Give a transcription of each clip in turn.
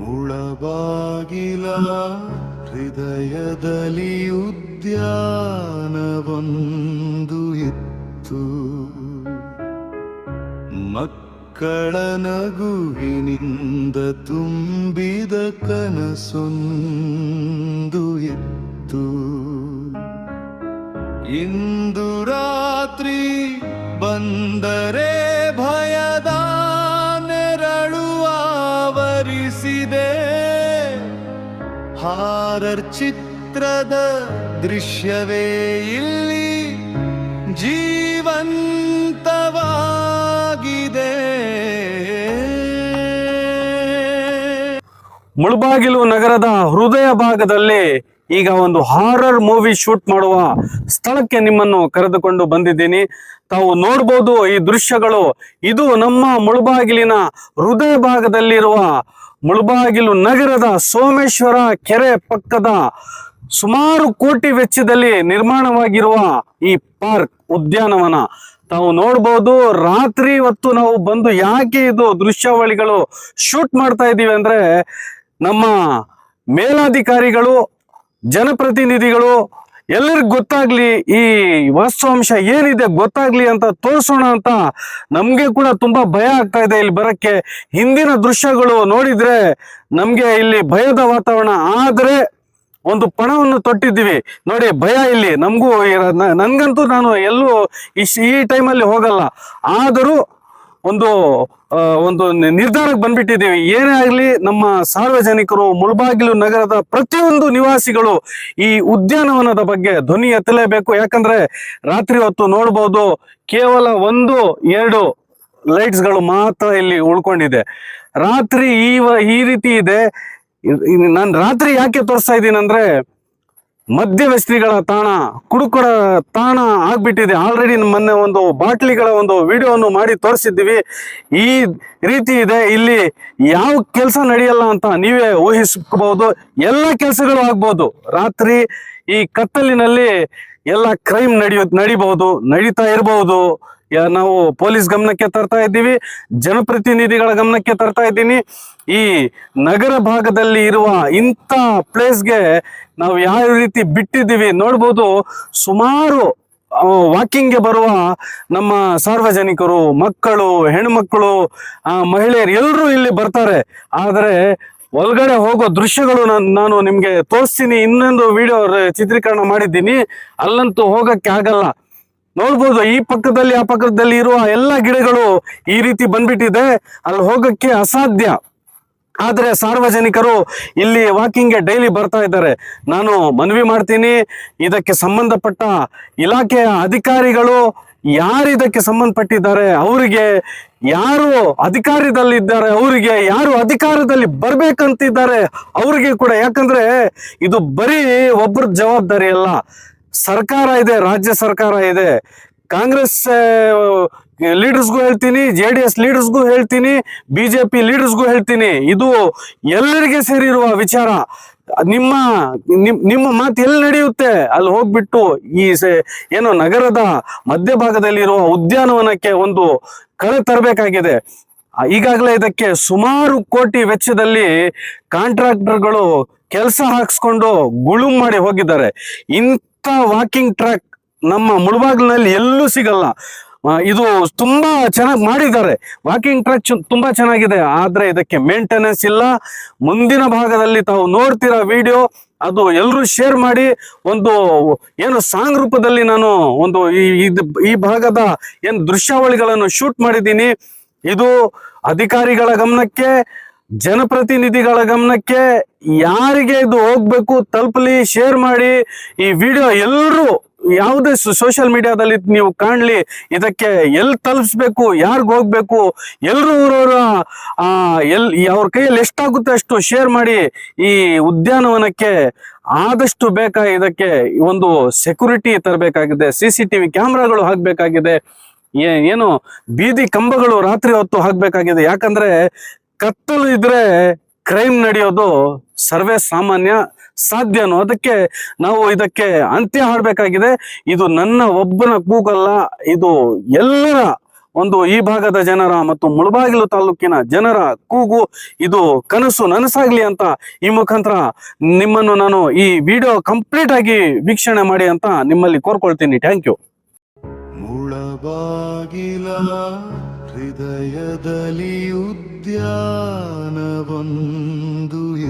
ಮುಳಬಾಗಿಲ ಹೃದಯದಲ್ಲಿ ಉದ್ಯಾನವೊಂದು ಇತ್ತು. ಮಕ್ಕಳ ನಗುವಿನಿಂದ ತುಂಬಿದ ಕನಸೊಂದು ಇತ್ತು. ಇಂದು ರಾತ್ರಿ ಬಂದರೆ ಭಯದ ನೆರಳು ಆವರಿಸಿದೆ. ಹಾರರ್ ಚಿತ್ರದ ದೃಶ್ಯವೇ ಇಲ್ಲಿ ಜೀವಂತವಾಗಿದೆ. ಮುಳಬಾಗಿಲು ನಗರದ ಹೃದಯ ಭಾಗದಲ್ಲಿ ಈಗ ಒಂದು ಹಾರರ್ ಮೂವಿ ಶೂಟ್ ಮಾಡುವ ಸ್ಥಳಕ್ಕೆ ನಿಮ್ಮನ್ನು ಕರೆದುಕೊಂಡು ಬಂದಿದ್ದೀನಿ. ತಾವು ನೋಡ್ಬೋದು ಈ ದೃಶ್ಯಗಳು. ಇದು ನಮ್ಮ ಮುಳಬಾಗಿಲಿನ ಹೃದಯ ಭಾಗದಲ್ಲಿರುವ ಮುಳಬಾಗಿಲು ನಗರದ ಸೋಮೇಶ್ವರ ಕೆರೆ ಪಕ್ಕದ ಸುಮಾರು ಕೋಟಿ ವೆಚ್ಚದಲ್ಲಿ ನಿರ್ಮಾಣವಾಗಿರುವ ಈ ಪಾರ್ಕ್ ಉದ್ಯಾನವನ ತಾವು ನೋಡ್ಬೋದು. ರಾತ್ರಿ ಹೊತ್ತು ನಾವು ಬಂದು ಯಾಕೆ ಇದು ದೃಶ್ಯಾವಳಿಗಳು ಶೂಟ್ ಮಾಡ್ತಾ ಇದ್ದೀವಿ ಅಂದ್ರೆ, ನಮ್ಮ ಮೇಲಾಧಿಕಾರಿಗಳು, ಜನಪ್ರತಿನಿಧಿಗಳು ಎಲ್ಲರಿಗೂ ಗೊತ್ತಾಗ್ಲಿ, ಈ ವಾಸ್ತವಾಂಶ ಏನಿದೆ ಗೊತ್ತಾಗ್ಲಿ ಅಂತ ತೋರಿಸೋಣ ಅಂತ ನಮ್ಗೆ ಕೂಡ ತುಂಬಾ ಭಯ ಆಗ್ತಾ ಇದೆ ಇಲ್ಲಿ ಬರಕ್ಕೆ. ಹಿಂದಿನ ದೃಶ್ಯಗಳು ನೋಡಿದ್ರೆ ನಮ್ಗೆ ಇಲ್ಲಿ ಭಯದ ವಾತಾವರಣ, ಆದ್ರೆ ಒಂದು ಪಣವನ್ನು ತೊಟ್ಟಿದ್ದೀವಿ ನೋಡಿ. ಭಯ ಇಲ್ಲಿ ನಮಗೂ, ನನ್ಗಂತೂ ನಾನು ಎಲ್ಲೂ ಈ ಟೈಮಲ್ಲಿ ಹೋಗಲ್ಲ. ಆದರೂ ಒಂದು ನಿರ್ಧಾರಕ್ಕೆ ಬಂದ್ಬಿಟ್ಟಿದ್ದೀವಿ. ಏನೇ ಆಗಲಿ ನಮ್ಮ ಸಾರ್ವಜನಿಕರು, ಮುಳಬಾಗಿಲು ನಗರದ ಪ್ರತಿಯೊಂದು ನಿವಾಸಿಗಳು ಈ ಉದ್ಯಾನವನದ ಬಗ್ಗೆ ಧ್ವನಿ ಎತ್ತಲೇಬೇಕು. ಯಾಕಂದ್ರೆ ರಾತ್ರಿ ಹೊತ್ತು ನೋಡ್ಬೋದು, ಕೇವಲ 1-2 ಲೈಟ್ಸ್ಗಳು ಮಾತ್ರ ಇಲ್ಲಿ ಉಳ್ಕೊಂಡಿದೆ. ರಾತ್ರಿ ಈ ರೀತಿ ಇದೆ. ನಾನು ರಾತ್ರಿ ಯಾಕೆ ತೋರಿಸ್ತಾ ಇದ್ದೀನಿ ಅಂದ್ರೆ, ಮದ್ಯವ್ಯಸನಿಗಳ ತಾಣ, ಕುಡುಕರ ತಾಣ ಆಗ್ಬಿಟ್ಟಿದೆ. ಆಲ್ರೆಡಿ ಮೊನ್ನೆ ಒಂದು ಬಾಟ್ಲಿಗಳ ಒಂದು ವಿಡಿಯೋವನ್ನು ಮಾಡಿ ತೋರಿಸಿದ್ದೀವಿ. ಈ ರೀತಿ ಇದೆ. ಇಲ್ಲಿ ಯಾವ ಕೆಲಸ ನಡೆಯಲ್ಲ ಅಂತ ನೀವೇ ಊಹಿಸಬಹುದು. ಎಲ್ಲ ಕೆಲಸಗಳು ಆಗ್ಬೋದು. ರಾತ್ರಿ ಈ ಕತ್ತಲಿನಲ್ಲಿ ಎಲ್ಲ ಕ್ರೈಮ್ ನಡಿಬಹುದು, ನಡೀತಾ ಇರಬಹುದು. ನಾವು ಪೊಲೀಸ್ ಗಮನಕ್ಕೆ ತರ್ತಾ ಇದ್ದೀವಿ, ಜನಪ್ರತಿನಿಧಿಗಳ ಗಮನಕ್ಕೆ ತರ್ತಾ ಇದ್ದೀನಿ. ಈ ನಗರ ಭಾಗದಲ್ಲಿ ಇರುವ ಇಂಥ ಪ್ಲೇಸ್ಗೆ ನಾವು ಯಾವ ರೀತಿ ಬಿಟ್ಟಿದ್ದೀವಿ ನೋಡ್ಬೋದು. ಸುಮಾರು ವಾಕಿಂಗ್ಗೆ ಬರುವ ನಮ್ಮ ಸಾರ್ವಜನಿಕರು, ಮಕ್ಕಳು, ಹೆಣ್ಮಕ್ಕಳು, ಮಹಿಳೆಯರು ಎಲ್ಲರೂ ಇಲ್ಲಿ ಬರ್ತಾರೆ. ಆದರೆ ಒಳಗಡೆ ಹೋಗೋ ದೃಶ್ಯಗಳು ನಾನು ನಿಮ್ಗೆ ತೋರಿಸ್ತೀನಿ. ಇನ್ನೊಂದು ವಿಡಿಯೋ ಚಿತ್ರೀಕರಣ ಮಾಡಿದ್ದೀನಿ, ಅಲ್ಲಂತೂ ಹೋಗಕ್ಕೆ ಆಗಲ್ಲ. ನೋಡ್ಬೋದು, ಈ ಪಕ್ಕದಲ್ಲಿ ಆ ಪಕ್ಕದಲ್ಲಿ ಇರುವ ಎಲ್ಲ ಗಿಡಗಳು ಈ ರೀತಿ ಬಂದ್ಬಿಟ್ಟಿದೆ, ಅಲ್ಲಿ ಹೋಗಕ್ಕೆ ಅಸಾಧ್ಯ. ಆದ್ರೆ ಸಾರ್ವಜನಿಕರು ಇಲ್ಲಿ ವಾಕಿಂಗ್ಗೆ ಡೈಲಿ ಬರ್ತಾ ಇದ್ದಾರೆ. ನಾನು ಮನವಿ ಮಾಡ್ತೀನಿ, ಇದಕ್ಕೆ ಸಂಬಂಧಪಟ್ಟ ಇಲಾಖೆಯ ಅಧಿಕಾರಿಗಳು ಯಾರು ಇದಕ್ಕೆ ಸಂಬಂಧಪಟ್ಟಿದ್ದಾರೆ ಅವರಿಗೆ, ಯಾರು ಅಧಿಕಾರದಲ್ಲಿದ್ದಾರೆ ಅವರಿಗೆ, ಯಾರು ಅಧಿಕಾರದಲ್ಲಿ ಬರ್ಬೇಕಂತಿದ್ದಾರೆ ಅವರಿಗೆ ಕೂಡ. ಯಾಕಂದ್ರೆ ಇದು ಬರೀ ಒಬ್ಬರ ಜವಾಬ್ದಾರಿ ಅಲ್ಲ. ಸರ್ಕಾರ ಇದೆ, ರಾಜ್ಯ ಸರ್ಕಾರ ಇದೆ, ಕಾಂಗ್ರೆಸ್ ಲೀಡರ್ಸ್ಗೂ ಹೇಳ್ತೀನಿ, JDS ಲೀಡರ್ಸ್ಗೂ ಹೇಳ್ತೀನಿ, BJP ಲೀಡರ್ಸ್ಗೂ ಹೇಳ್ತೀನಿ, ಇದು ಎಲ್ಲರಿಗೆ ಸೇರಿರುವ ವಿಚಾರ. ನಿಮ್ಮ ಮಾತು ಎಲ್ಲಿ ನಡೆಯುತ್ತೆ ಅಲ್ಲಿ ಹೋಗ್ಬಿಟ್ಟು ಈ ಏನೋ ನಗರದ ಮಧ್ಯಭಾಗದಲ್ಲಿರುವ ಉದ್ಯಾನವನಕ್ಕೆ ಒಂದು ಕಳೆ ತರಬೇಕಾಗಿದೆ. ಈಗಾಗಲೇ ಇದಕ್ಕೆ ಸುಮಾರು ಕೋಟಿ ವೆಚ್ಚದಲ್ಲಿ ಕಾಂಟ್ರಾಕ್ಟರ್ಗಳು ಕೆಲಸ ಹಾಕ್ಸ್ಕೊಂಡು ಗುಳುಂ ಮಾಡಿ ಹೋಗಿದ್ದಾರೆ. ಇಂಥ ವಾಕಿಂಗ್ ಟ್ರ್ಯಾಕ್ ನಮ್ಮ ಮುಳಬಾಗಿಲಿನಲ್ಲಿ ಎಲ್ಲೂ ಸಿಗಲ್ಲ. ಇದು ತುಂಬಾ ಚೆನ್ನಾಗಿ ಮಾಡಿದ್ದಾರೆ, ವಾಕಿಂಗ್ ಟ್ರ್ಯಾಕ್ ತುಂಬಾ ಚೆನ್ನಾಗಿದೆ. ಆದ್ರೆ ಇದಕ್ಕೆ ಮೇಂಟೆನೆನ್ಸ್ ಇಲ್ಲ. ಮುಂದಿನ ಭಾಗದಲ್ಲಿ ತಾವು ನೋಡ್ತಿರೋ ವಿಡಿಯೋ ಅದು ಎಲ್ಲರೂ ಶೇರ್ ಮಾಡಿ. ಒಂದು ಏನು ಸಾಂಗ್ ರೂಪದಲ್ಲಿ ನಾನು ಒಂದು ಈ ಭಾಗದ ಏನು ದೃಶ್ಯಾವಳಿಗಳನ್ನು ಶೂಟ್ ಮಾಡಿದ್ದೀನಿ. ಇದು ಅಧಿಕಾರಿಗಳ ಗಮನಕ್ಕೆ, ಜನಪ್ರತಿನಿಧಿಗಳ ಗಮನಕ್ಕೆ, ಯಾರಿಗೆ ಇದು ಹೋಗ್ಬೇಕು ತಲುಪಲಿ, ಶೇರ್ ಮಾಡಿ. ಈ ವಿಡಿಯೋ ಎಲ್ಲರೂ ಯಾವುದೇ ಸೋಷಿಯಲ್ ಮೀಡಿಯಾದಲ್ಲಿ ನೀವು ಕಾಣ್ಲಿ, ಇದಕ್ಕೆ ಎಲ್ಲಿ ತಲುಪಿಸ್ಬೇಕು, ಯಾರಿಗ ಹೋಗ್ಬೇಕು, ಎಲ್ಲರೂ ಅವ್ರ ಕೈಯಲ್ಲಿ ಎಷ್ಟಾಗುತ್ತೆ ಅಷ್ಟು ಶೇರ್ ಮಾಡಿ. ಈ ಉದ್ಯಾನವನಕ್ಕೆ ಆದಷ್ಟು ಇದಕ್ಕೆ ಒಂದು ಸೆಕ್ಯೂರಿಟಿ ತರಬೇಕಾಗಿದೆ, CCTV ಕ್ಯಾಮ್ರಾಗಳು ಹಾಕ್ಬೇಕಾಗಿದೆ, ಏನು ಬೀದಿ ಕಂಬಗಳು ರಾತ್ರಿ ಹೊತ್ತು ಹಾಕ್ಬೇಕಾಗಿದೆ. ಯಾಕಂದ್ರೆ ಕತ್ತಲು ಇದ್ರೆ ಕ್ರೈಮ್ ನಡೆಯೋದು ಸರ್ವೇ ಸಾಮಾನ್ಯ, ಸಾಧ್ಯನೋ. ಅದಕ್ಕೆ ನಾವು ಇದಕ್ಕೆ ಅಂತ್ಯ ಹಾಡಬೇಕಾಗಿದೆ. ಇದು ನನ್ನ ಒಬ್ಬನ ಕೂಗಲ್ಲ, ಇದು ಎಲ್ಲರ ಒಂದು ಈ ಭಾಗದ ಜನರ ಮತ್ತು ಮುಳಬಾಗಿಲು ತಾಲೂಕಿನ ಜನರ ಕೂಗು, ಇದು ಕನಸು ನನಸಾಗ್ಲಿ ಅಂತ ಈ ಮುಖಾಂತರ ನಿಮ್ಮನ್ನು ನಾನು ಈ ವಿಡಿಯೋ ಕಂಪ್ಲೀಟ್ ಆಗಿ ವೀಕ್ಷಣೆ ಮಾಡಿ ಅಂತ ನಿಮ್ಮಲ್ಲಿ ಕೋರ್ಕೊಳ್ತೀನಿ. Thank you. ಮುಳಬಾಗಿಲ ಹೃದಯದಲ್ಲಿ ಉದ್ಯಾನವೊಂದು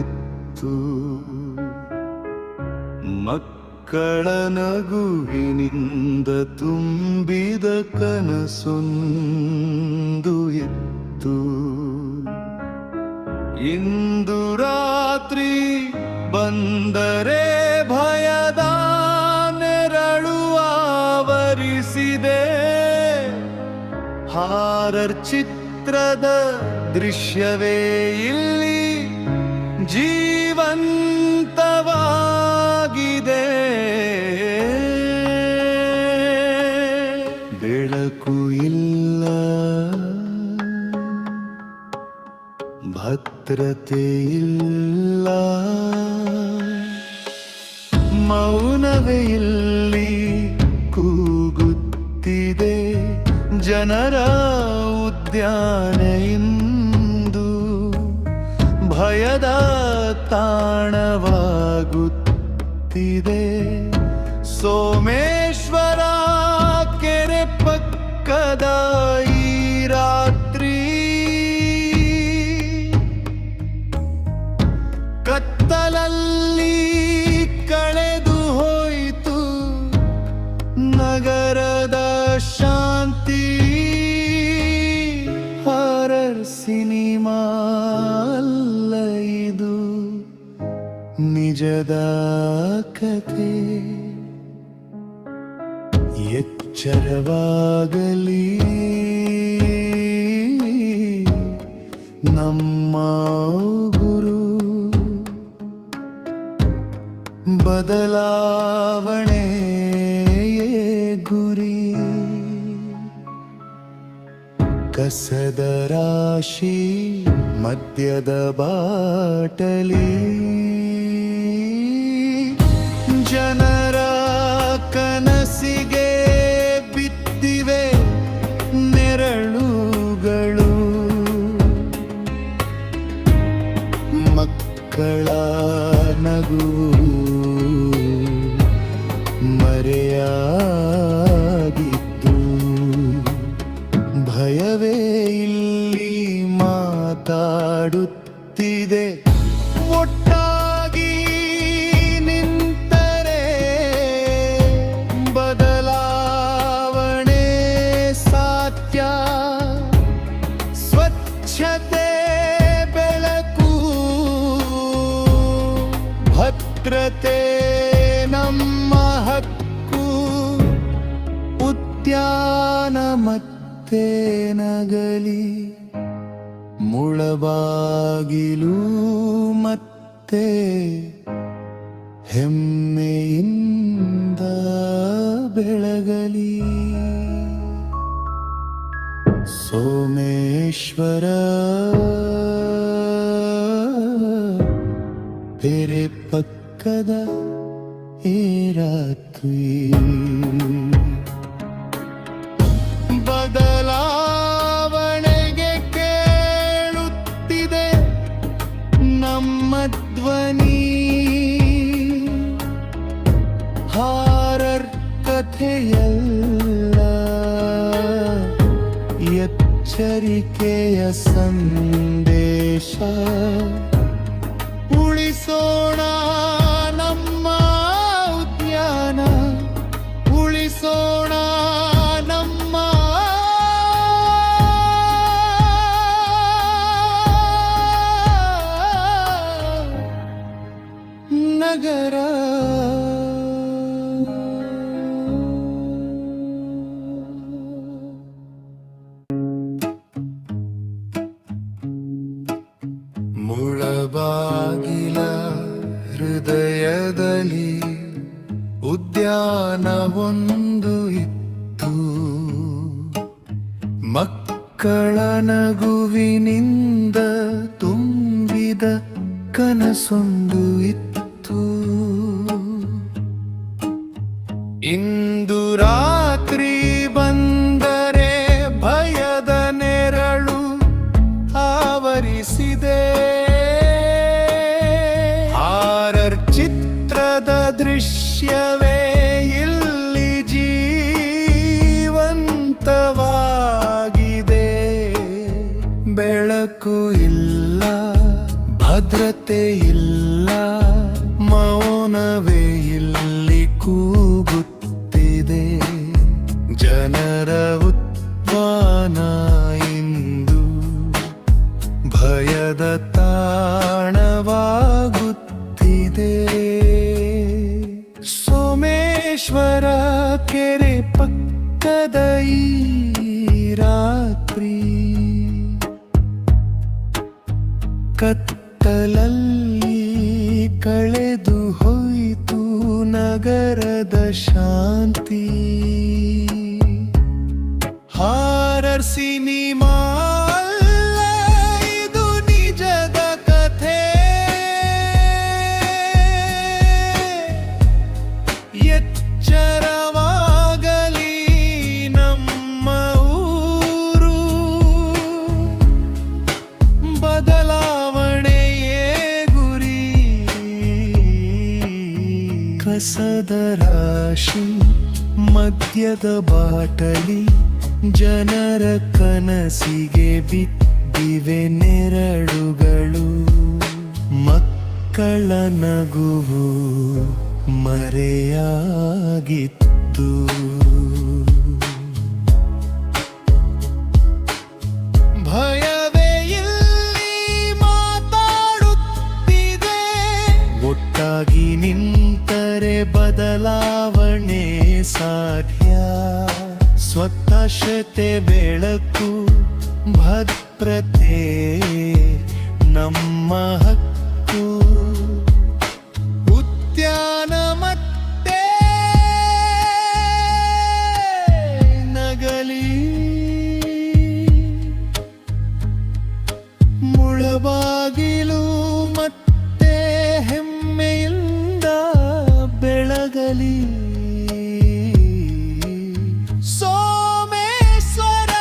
ಇತ್ತು, ಮಕ್ಕಳ ನಗುವಿನಿಂದ ತುಂಬಿದ ಕನಸೊಂದು ಇತ್ತು. ಇಂದು ರಾತ್ರಿ ಬಂದರೆ ಭಯದ ನೆರಳು ಆವರಿಸಿದೆ. ಹಾರರ್ ಚಿತ್ರದ ದೃಶ್ಯವೇ ಇಲ್ಲಿ ಜೀವಂತವಾಗಿದೆ. ಬೆಳಕು ಇಲ್ಲ, ಭದ್ರತೆ ಇಲ್ಲ, ಮೌನವೇ ಇಲ್ಲಿ ಕೂಗುತ್ತಿದೆ. ಜನರ ಉದ್ಯಾನ ಇಂದು ಭಯದ ತಾಣವಾಗುತ್ತಿದೆ. ಸೋಮೇಶ್ವರ ಕೆರೆ ಪಕ್ಕದ ಈ ರಾತ್ರಿ ಕತ್ತಲಲ್ಲಿ ಕಳೆದು ಹೋಯಿತು. ನಗರದ ಶಾಂತಿ ಹಾರರ್ ಸಿನಿಮಾ ಅಲ್ಲ, ಇದು ನಿಜದ ಕಥೆ. ಎಚ್ಚರವಾಗಲಿ ನಮ್ಮ ಗುರು, ಬದಲಾವಣೆ ಗುರಿ. ಕಸದ ರಾಶಿ ಮದ್ಯದ ಬಾಟಲಿ, ಜನರ ಕನಸಿಗೆ ಬಿದ್ದಿವೆ ನೆರಳುಗಳು. ಮಕ್ಕಳ ನಗು ಮರೆಯಾಗಿದ್ದು, ಭಯವೇ ಇಲ್ಲಿ ಮಾತಾಡುತ್ತಿದೆ. ಒಟ್ಟಾಗಿ ನಿಂತರೆ ಬದಲಾವಣೆ ಸಾಧ್ಯ. ಸ್ವಚ್ಛತೆ, ಬೆಳಕು, ಭದ್ರತೆ ನಮ್ಮ ಹಕ್ಕು. ಉದ್ಯಾನ ಮತ್ತೆ ನಗಲಿ, ಮುಳಬಾಗಿಲು ಮತ್ತೆ ಹೆಮ್ಮೆಯಿಂದ ಬೆಳಗಲಿ. ಸೋಮೇಶ್ವರ ತೆರೆ ಪಕ್ಕದ ಈ ರಾತ್ರಿ ಬದಲಾವಣೆಗೆ ಕೇಳುತ್ತಿದೆ ನಮ್ಮ ಧ್ವನಿ. ಹಾರರ್ ಕಥೆಯಲ್ಲ, ಎಚ್ಚರಿಕೆಯ ಸಂದೇಶ. ಉಳಿಸೋಣ ನಮ್ಮ ಉದ್ಯಾನ, ಉಳಿಸೋಣ ನಮ್ಮ ನಗರ. ಮುಳಬಾಗಿಲ ಹೃದಯದಲ್ಲಿ ಉದ್ಯಾನವೊಂದು ಇತ್ತು, ಮಕ್ಕಳ ನಗುವಿನಿಂದ ತುಂಬಿದ ಕನಸೊಂದು ಇತ್ತು. ಇಂದು ರಾತ್ರಿ ಬಂದರೆ ಭಯ ದೃಶ್ಯವೇ ಇಲ್ಲಿ ಜೀವಂತವಾಗಿದೆ. ಬೆಳಕು ಇಲ್ಲ, ಭದ್ರತೆ ಇಲ್ಲ, ಮೌನವೇ ಇಲ್ಲಿ ಕೂಗುತ್ತಿದೆ. ಜನರ ಉತ್ಥಾನ ಇಂದು ಭಯದ ತಾಣವಾಗುತ್ತಿದೆ. ಸೋಮೇಶ್ವರ ಕೆರೆ ಪಕ್ಕದ ಈ ರಾತ್ರಿ ಕತ್ತಲಲ್ಲಿ ಕಳೆದು ಹೋಯಿತು ನಗರದ ಶಾಂತಿ. ಹಾರರ್ ಸಿನಿಮಾ ಅಲ್ಲ, ಇದು ನಿಜದ ಕಥೆ. ಎಚ್ಚರವಾಗಲಿ ನಮ್ಮ ಊರು, ಬದಲಾವಣೆಯೇ ಗುರಿ. ಕಸದ ರಾಶಿ, ಮದ್ಯದ ಬಾಟಲಿ, ಜನರ ಕನಸಿಗೆ ಬಿದ್ದಿವೆ ನೆರಳುಗಳು. ಮಕ್ಕಳ ನಗುವು ಮರೆಯಾಗಿತ್ತು. ಭಯವೇ ಇಲ್ಲಿ ಮಾತಾಡುತ್ತಿದೆ. ಒಟ್ಟಾಗಿ ನಿಂತರೆ ಬದಲಾವಣೆ ಸಾಧ್ಯ. ಸ್ವಚ್ಛತೆ, ಬೆಳಕು, ಭದ್ರತೆ ನಮ್ಮ ಹಕ್ಕು. ಉದ್ಯಾನ ಮತ್ತೆ ನಗಲಿ, ಮುಳಬಾಗಿಲು ಮತ್ತೆ ಹೆಮ್ಮೆಯಿಂದ ಬೆಳಗಲಿ. ಸೋಮೇಶ್ವರ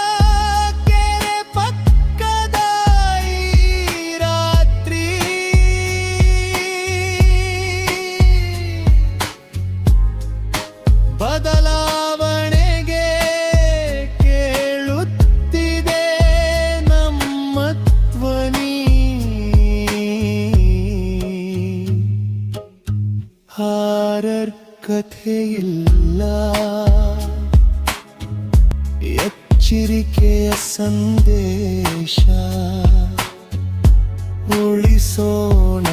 ಕೆರೆ ಪಕ್ಕದ ಈ ರಾತ್ರಿ ಬದಲಾವಣೆಗೆ ಕೇಳುತ್ತಿದೆ ನಮ್ಮ ಧ್ವನಿ. ಹಾರರ್ ಕಥೆಯಿಲ್ಲ, ಎಚ್ಚರಿಕೆಯ ಸಂದೇಶ. ಉಳಿಸೋಣ